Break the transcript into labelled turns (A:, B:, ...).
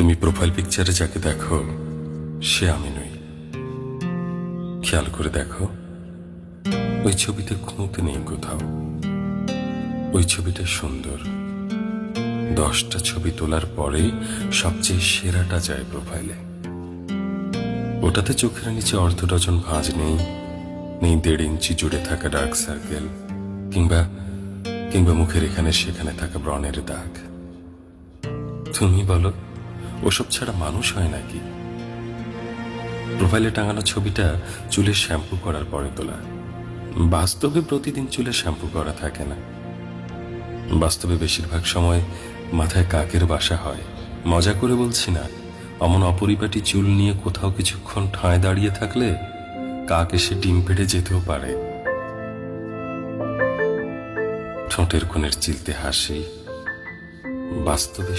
A: তুমি প্রোফাইল পিকচারে যাকে দেখো সে আমি নই। খেয়াল করে দেখো, ওই ছবিতে খুঁত নেই কোথাও। ওই ছবিটা সুন্দর। 10টা ছবি তোলার পরে সবচেয়ে সেরাটা যায় প্রোফাইলে। ওটাতে চোখের নিচে অর্ধ ডজন ভাঁজ নেই, নেই 1.5 ইঞ্চি জুড়ে থাকা ডার্ক সার্কেল, কিংবা কিংবা মুখের এখানে সেখানে থাকা ব্রণের দাগ। তুমি বলো, ওসব ছাড়া মানুষ হয় নাকি? প্রোফাইলে টাঙানো ছবিটা চুলে শ্যাম্পু করার পরে তোলা। বাস্তবে প্রতিদিন চুলে শ্যাম্পু করা থাকে না। বাস্তবে বেশিরভাগ সময় মাথায় কাকের বাসা হয়। মজা করে বলছি না, অমন অপরিপাটি চুল নিয়ে কোথাও কিছুক্ষণ ঠাঁয় দাঁড়িয়ে থাকলে কাক এসে ডিম পেড়ে যেতেও পারে। ঠোঁটের কোণের চিলতে হাসি বাস্তবে